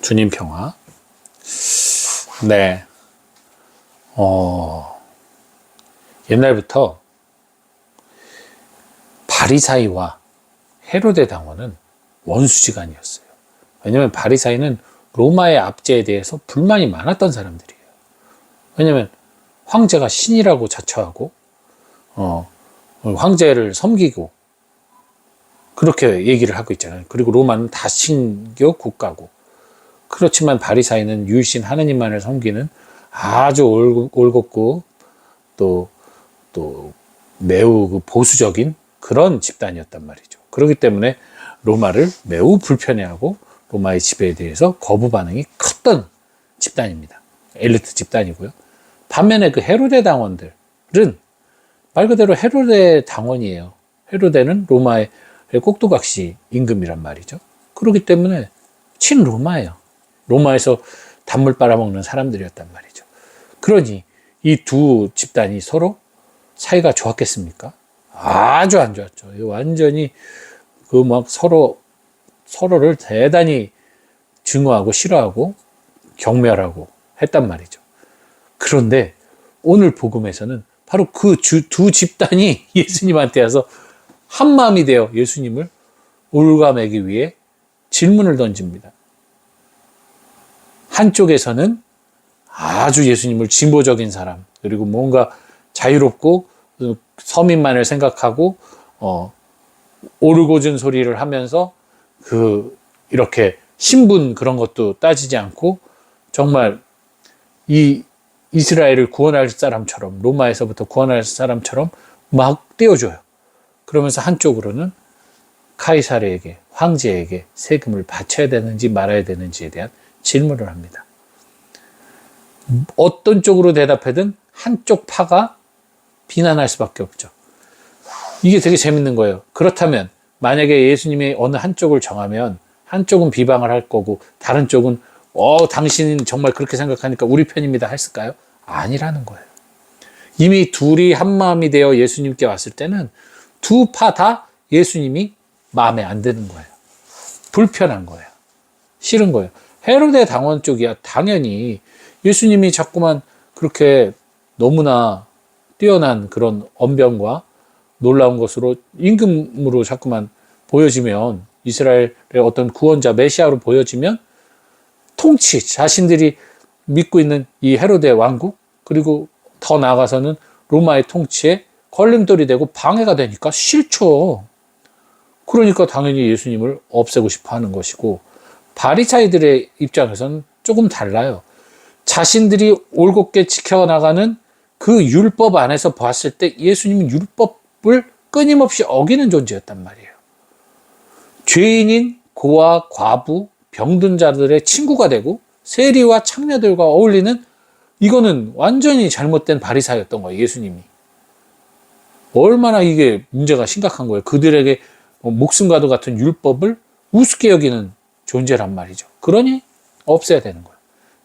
주님 평화. 네. 옛날부터 바리사이와 헤로데 당원은 원수지간이었어요. 왜냐하면 바리사이는 로마의 압제에 대해서 불만이 많았던 사람들이에요. 왜냐하면 황제가 신이라고 자처하고 황제를 섬기고 그렇게 얘기를 하고 있잖아요. 그리고 로마는 다신교 국가고, 그렇지만 바리사이는 유일신 하느님만을 섬기는 아주 올곧고 또 매우 보수적인 그런 집단이었단 말이죠. 그렇기 때문에 로마를 매우 불편해하고 로마의 지배에 대해서 거부 반응이 컸던 집단입니다. 엘리트 집단이고요. 반면에 그 헤로데 당원들은 말 그대로 헤로데 당원이에요. 헤로데는 로마의 꼭두각시 임금이란 말이죠. 그렇기 때문에 친로마예요. 로마에서 단물 빨아먹는 사람들이었단 말이죠. 그러니 이 두 집단이 서로 사이가 좋았겠습니까? 아주 안 좋았죠. 완전히 서로를 대단히 증오하고 싫어하고 경멸하고 했단 말이죠. 그런데 오늘 복음에서는 바로 그 두 집단이 예수님한테 와서 한 마음이 되어 예수님을 올가매기 위해 질문을 던집니다. 한쪽에서는 아주 예수님을 진보적인 사람, 그리고 뭔가 자유롭고 서민만을 생각하고 오르고준 소리를 하면서 이렇게 신분 그런 것도 따지지 않고 정말 이 이스라엘을 구원할 사람처럼, 로마에서부터 구원할 사람처럼 막 떼어줘요. 그러면서 한쪽으로는 카이사르에게, 황제에게 세금을 바쳐야 되는지 말아야 되는지에 대한 질문을 합니다. 어떤 쪽으로 대답하든 한쪽 파가 비난할 수밖에 없죠. 이게 되게 재밌는 거예요. 그렇다면 만약에 예수님이 어느 한쪽을 정하면 한쪽은 비방을 할 거고 다른 쪽은 당신은 정말 그렇게 생각하니까 우리 편입니다 했을까요? 아니라는 거예요. 이미 둘이 한 마음이 되어 예수님께 왔을 때는 두 파 다 예수님이 마음에 안 드는 거예요. 불편한 거예요. 싫은 거예요. 헤로데 당원 쪽이야 당연히 예수님이 자꾸만 그렇게 너무나 뛰어난 그런 언변과 놀라운 것으로 임금으로 자꾸만 보여지면, 이스라엘의 어떤 구원자 메시아로 보여지면 자신들이 믿고 있는 이 헤로데 왕국, 그리고 더 나아가서는 로마의 통치에 걸림돌이 되고 방해가 되니까 싫죠. 그러니까 당연히 예수님을 없애고 싶어 하는 것이고, 바리사이들의 입장에서는 조금 달라요. 자신들이 올곧게 지켜나가는 그 율법 안에서 봤을 때 예수님은 율법을 끊임없이 어기는 존재였단 말이에요. 죄인인 고아, 과부, 병든 자들의 친구가 되고 세리와 창녀들과 어울리는, 이거는 완전히 잘못된 바리사이였던 거예요. 예수님이 얼마나 이게 문제가 심각한 거예요. 그들에게 목숨과도 같은 율법을 우습게 여기는 존재란 말이죠. 그러니 없애야 되는 거예요.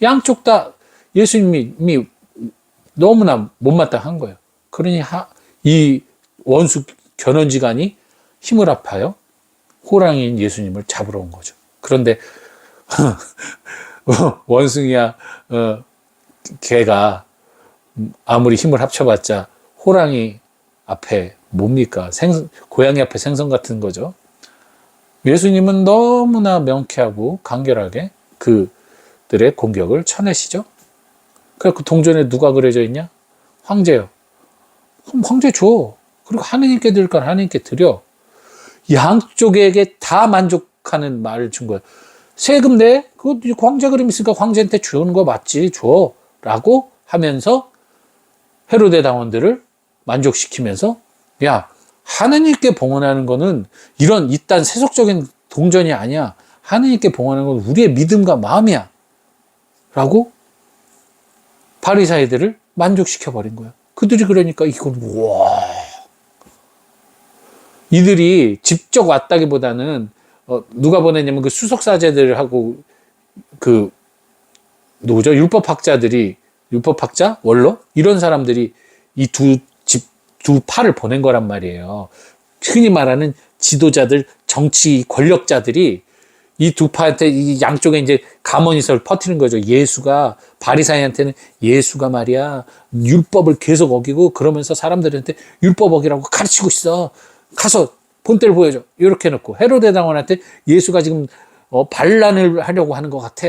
양쪽 다 예수님이 너무나 못마땅한 거예요. 그러니 이 원수 견원지간이 힘을 합하여 호랑이인 예수님을 잡으러 온 거죠. 그런데 원숭이야 개가 아무리 힘을 합쳐봤자 호랑이 앞에 뭡니까? 고양이 앞에 생선 같은 거죠. 예수님은 너무나 명쾌하고 간결하게 그들의 공격을 쳐내시죠. 그래서 그 동전에 누가 그려져 있냐? 황제요. 그럼 황제 줘. 그리고 하느님께 드릴 건 하느님께 드려. 양쪽에게 다 만족하는 말을 준 거예요. 세금 내? 그거 황제 그림 있으니까 황제한테 주는 거 맞지? 줘. 라고 하면서 헤로데 당원들을 만족시키면서, 야, 하느님께 봉헌하는 거는 이딴 세속적인 동전이 아니야. 하느님께 봉헌하는 건 우리의 믿음과 마음이야. 라고 바리사이들을 만족시켜버린 거예요. 그들이 그러니까 와. 이들이 직접 왔다기보다는 누가 보냈냐면 그 수석사제들하고 누구죠? 율법학자, 원로 이런 사람들이 이 두 파를 보낸 거란 말이에요. 흔히 말하는 지도자들, 정치 권력자들이 이 두 파한테 이 양쪽에 이제 가모니서를 퍼뜨리는 거죠. 예수가 바리사이한테는 예수가 말이야 율법을 계속 어기고 그러면서 사람들한테 율법 어기라고 가르치고 있어. 가서 본때를 보여줘. 이렇게 해놓고 헤로데 당원한테 예수가 지금 반란을 하려고 하는 것 같아.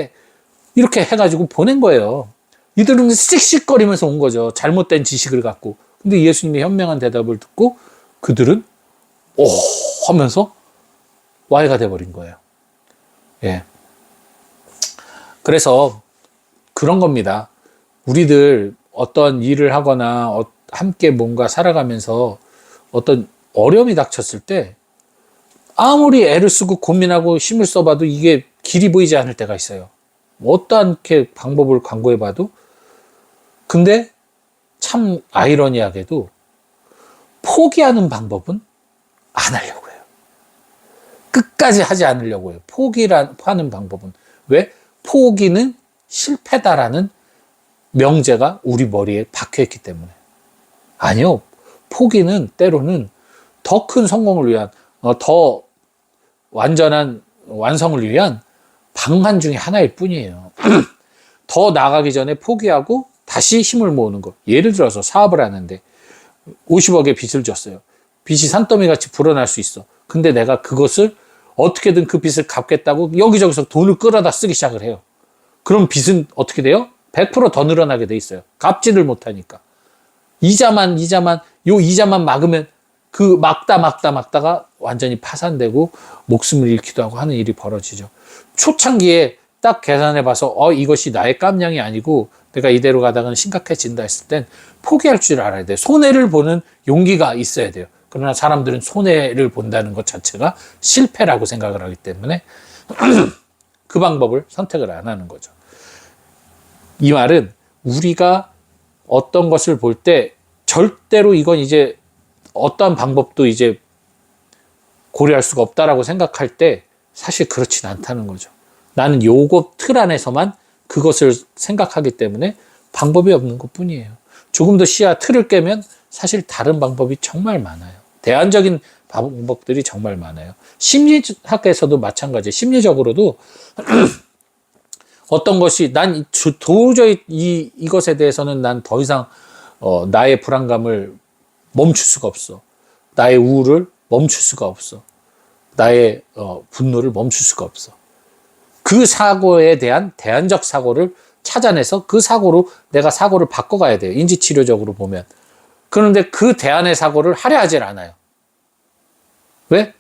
이렇게 해가지고 보낸 거예요. 이들은 씩씩거리면서 온 거죠. 잘못된 지식을 갖고. 근데 예수님의 현명한 대답을 듣고 그들은 오 하면서 와해가 돼버린 거예요. 예. 그래서 그런 겁니다. 우리들 어떤 일을 하거나 함께 뭔가 살아가면서 어떤 어려움이 닥쳤을 때 아무리 애를 쓰고 고민하고 힘을 써봐도 이게 길이 보이지 않을 때가 있어요. 어떠한게 방법을 강구해봐도. 근데 참 아이러니하게도 포기하는 방법은 안 하려고 해요. 끝까지 하지 않으려고 해요. 포기하는 방법은. 왜? 포기는 실패다라는 명제가 우리 머리에 박혀있기 때문에. 아니요. 포기는 때로는 더 큰 성공을 위한, 더 완전한 완성을 위한 방안 중에 하나일 뿐이에요. 더 나가기 전에 포기하고 다시 힘을 모으는 거. 예를 들어서 사업을 하는데 50억의 빚을 졌어요. 빚이 산더미 같이 불어날 수 있어. 근데 내가 그것을 어떻게든 그 빚을 갚겠다고 여기저기서 돈을 끌어다 쓰기 시작을 해요. 그럼 빚은 어떻게 돼요? 100%더 늘어나게 돼 있어요. 갚지를 못하니까. 이자만 막으면 그 막다가 완전히 파산되고 목숨을 잃기도 하고 하는 일이 벌어지죠. 초창기에 딱 계산해봐서 이것이 나의 깜냥이 아니고 내가 이대로 가다가는 심각해진다 했을 땐 포기할 줄 알아야 돼요. 손해를 보는 용기가 있어야 돼요. 그러나 사람들은 손해를 본다는 것 자체가 실패라고 생각을 하기 때문에 그 방법을 선택을 안 하는 거죠. 이 말은 우리가 어떤 것을 볼 때 절대로 이건 이제 어떠한 방법도 이제 고려할 수가 없다라고 생각할 때 사실 그렇진 않다는 거죠. 나는 요거 틀 안에서만 그것을 생각하기 때문에 방법이 없는 것 뿐이에요. 조금 더 시야 틀을 깨면 사실 다른 방법이 정말 많아요. 대안적인 방법들이 정말 많아요. 심리학에서도 마찬가지예요. 심리적으로도 어떤 것이 난 도저히 이것에 대해서는 난 더 이상 나의 불안감을 멈출 수가 없어. 나의 우울을 멈출 수가 없어. 나의 분노를 멈출 수가 없어. 그 사고에 대한 대안적 사고를 찾아내서 그 사고로 내가 사고를 바꿔가야 돼요. 인지치료적으로 보면. 그런데 그 대안의 사고를 하려 하질 않아요. 왜?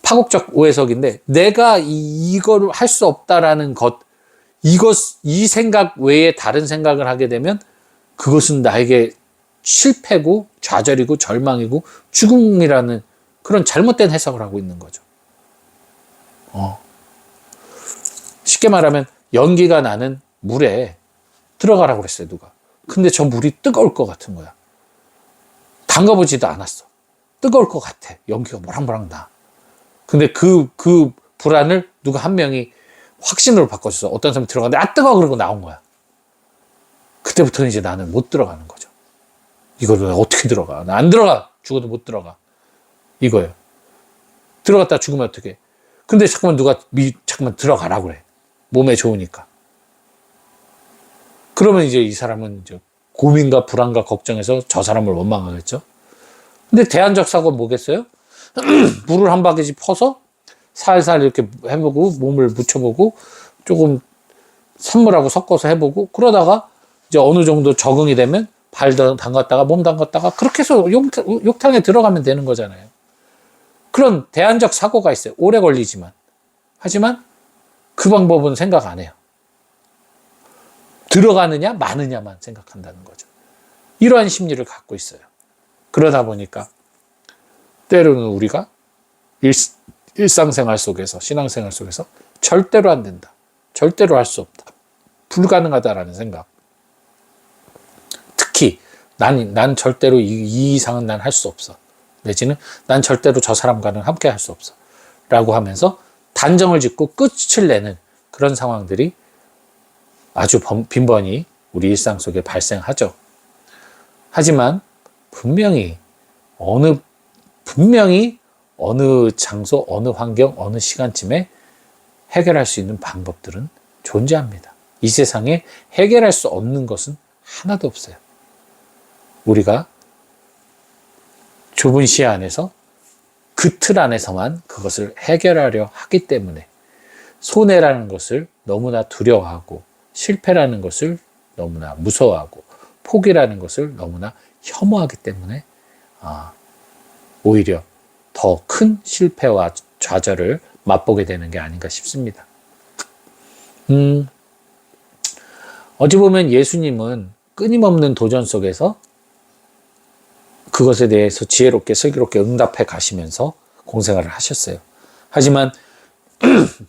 파국적 오해석인데 내가 이거를 할 수 없다라는 것, 이 생각 외에 다른 생각을 하게 되면 그것은 나에게 실패고 좌절이고 절망이고 죽음이라는 그런 잘못된 해석을 하고 있는 거죠. 쉽게 말하면 연기가 나는 물에 들어가라고 그랬어요, 누가. 근데 저 물이 뜨거울 것 같은 거야. 담가보지도 않았어. 뜨거울 것 같아. 연기가 모락모락 나. 근데 그 불안을 누가 한 명이 확신으로 바꿔줬어. 어떤 사람이 들어갔는데 뜨거워 그러고 나온 거야. 그때부터는 이제 나는 못 들어가는 거죠. 이걸 어떻게 들어가? 나 안 들어가. 죽어도 못 들어가. 이거예요. 들어갔다 죽으면 어떡해. 근데 잠깐만 잠깐만 들어가라고 그래. 몸에 좋으니까. 그러면 이제 이 사람은 이제 고민과 불안과 걱정해서 저 사람을 원망하겠죠. 근데 대안적 사고는 뭐겠어요? 물을 한 바가지 퍼서 살살 이렇게 해보고 몸을 묻혀보고 조금 찬물하고 섞어서 해보고 그러다가 이제 어느 정도 적응이 되면 발 담갔다가 몸 담갔다가 그렇게 해서 욕탕에 들어가면 되는 거잖아요. 그런 대안적 사고가 있어요. 오래 걸리지만. 하지만 그 방법은 생각 안 해요. 들어가느냐 마느냐만 생각한다는 거죠. 이러한 심리를 갖고 있어요. 그러다 보니까 때로는 우리가 일상생활 속에서 신앙생활 속에서 절대로 안 된다. 절대로 할 수 없다. 불가능하다라는 생각. 특히 난 절대로 이 이상은 난 할 수 없어. 내지는 난 절대로 저 사람과는 함께 할 수 없어. 라고 하면서 단정을 짓고 끝을 내는 그런 상황들이 아주 빈번히 우리 일상 속에 발생하죠. 하지만 분명히 어느 장소, 어느 환경, 어느 시간쯤에 해결할 수 있는 방법들은 존재합니다. 이 세상에 해결할 수 없는 것은 하나도 없어요. 우리가 좁은 시야 안에서 그 틀 안에서만 그것을 해결하려 하기 때문에 손해라는 것을 너무나 두려워하고 실패라는 것을 너무나 무서워하고 포기라는 것을 너무나 혐오하기 때문에 오히려 더 큰 실패와 좌절을 맛보게 되는 게 아닌가 싶습니다. 어찌 보면 예수님은 끊임없는 도전 속에서 그것에 대해서 지혜롭게 슬기롭게 응답해 가시면서 공생활을 하셨어요. 하지만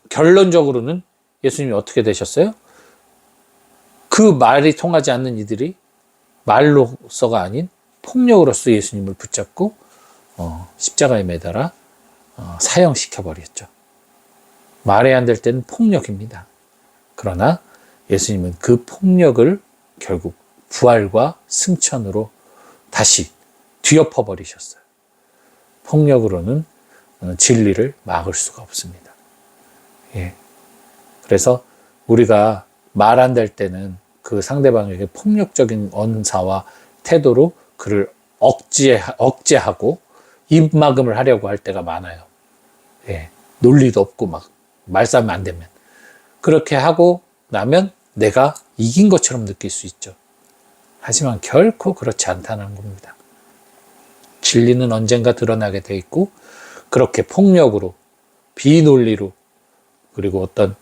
결론적으로는 예수님이 어떻게 되셨어요? 그 말이 통하지 않는 이들이 말로서가 아닌 폭력으로서 예수님을 붙잡고 십자가에 매달아 사형시켜버렸죠. 말이 안 될 때는 폭력입니다. 그러나 예수님은 그 폭력을 결국 부활과 승천으로 다시 뒤엎어버리셨어요. 폭력으로는 진리를 막을 수가 없습니다. 예. 그래서 우리가 말 안 될 때는 그 상대방에게 폭력적인 언사와 태도로 그를 억제하고 입막음을 하려고 할 때가 많아요. 예. 논리도 없고 막 말싸움 안 되면. 그렇게 하고 나면 내가 이긴 것처럼 느낄 수 있죠. 하지만 결코 그렇지 않다는 겁니다. 진리는 언젠가 드러나게 돼 있고 그렇게 폭력으로 비논리로 그리고 어떤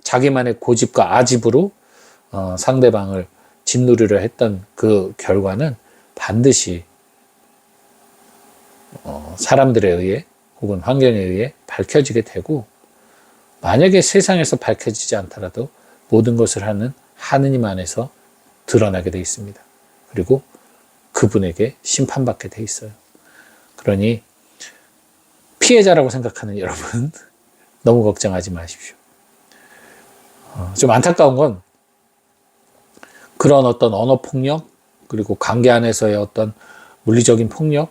자기만의 고집과 아집으로 상대방을 짓누르려 했던 그 결과는 반드시 사람들에 의해 혹은 환경에 의해 밝혀지게 되고 만약에 세상에서 밝혀지지 않더라도 모든 것을 하는 하느님 안에서 드러나게 돼 있습니다. 그리고 그분에게 심판받게 돼 있어요. 그러니 피해자라고 생각하는 여러분 너무 걱정하지 마십시오. 좀 안타까운 건 그런 어떤 언어 폭력 그리고 관계 안에서의 어떤 물리적인 폭력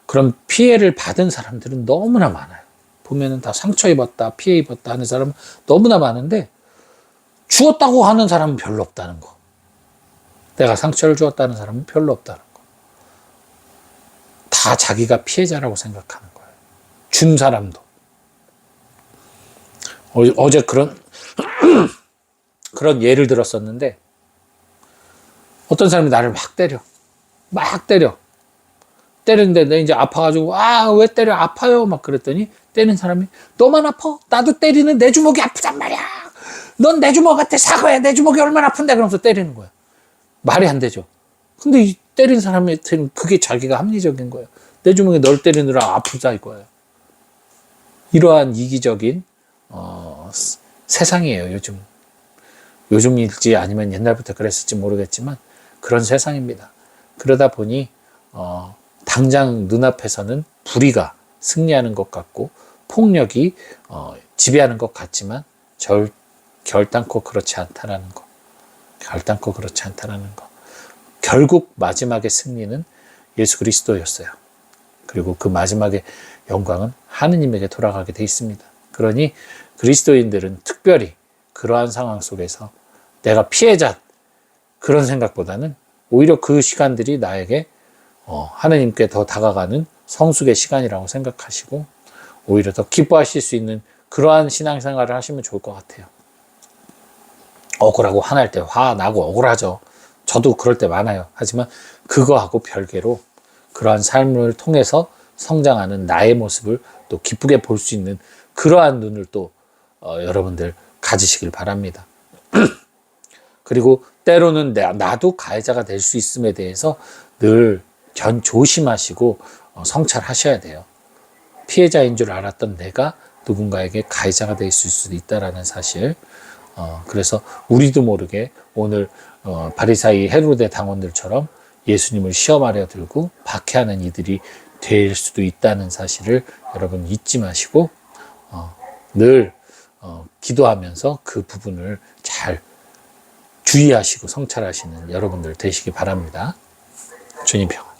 그런 피해를 받은 사람들은 너무나 많아요. 보면은 다 상처 입었다 피해 입었다 하는 사람은 너무나 많은데 주었다고 하는 사람은 별로 없다는 거. 내가 상처를 주었다는 사람은 별로 없다는 거. 다 자기가 피해자라고 생각하는 거예요. 준 사람도. 어제 그런 예를 들었었는데 어떤 사람이 나를 막 때려. 때리는데 내 이제 아파가지고 왜 때려 아파요 막 그랬더니 때리는 사람이 너만 아파? 나도 때리는 내 주먹이 아프단 말이야. 넌 내 주먹한테 사과해. 내 주먹이 얼마나 아픈데 그러면서 때리는 거야. 말이 안 되죠. 근데 이 때린 사람한테는 그게 자기가 합리적인 거예요. 내 주먹이 널 때리느라 아프다 이거예요. 이러한 이기적인 세상이에요. 요즘일지 아니면 옛날부터 그랬을지 모르겠지만 그런 세상입니다. 그러다 보니 당장 눈앞에서는 불의가 승리하는 것 같고 폭력이 지배하는 것 같지만 결단코 그렇지 않다라는 거. 결단코 그렇지 않다라는 거. 결국 마지막의 승리는 예수 그리스도였어요. 그리고 그 마지막의 영광은 하느님에게 돌아가게 돼 있습니다. 그러니 그리스도인들은 특별히 그러한 상황 속에서 내가 피해자 그런 생각보다는 오히려 그 시간들이 나에게 하느님께 더 다가가는 성숙의 시간이라고 생각하시고 오히려 더 기뻐하실 수 있는 그러한 신앙생활을 하시면 좋을 것 같아요. 억울하고 화날 때 화나고 억울하죠. 저도 그럴 때 많아요. 하지만 그거하고 별개로 그러한 삶을 통해서 성장하는 나의 모습을 또 기쁘게 볼 수 있는 그러한 눈을 또 여러분들 가지시길 바랍니다. 그리고 때로는 나도 가해자가 될 수 있음에 대해서 늘 조심하시고 성찰하셔야 돼요. 피해자인 줄 알았던 내가 누군가에게 가해자가 될 수도 있다라는 사실. 그래서 우리도 모르게 오늘 바리사이 헤로데 당원들처럼 예수님을 시험하려 들고 박해하는 이들이 될 수도 있다는 사실을 여러분 잊지 마시고 늘 기도하면서 그 부분을 잘 주의하시고 성찰하시는 여러분들 되시기 바랍니다. 주님 평.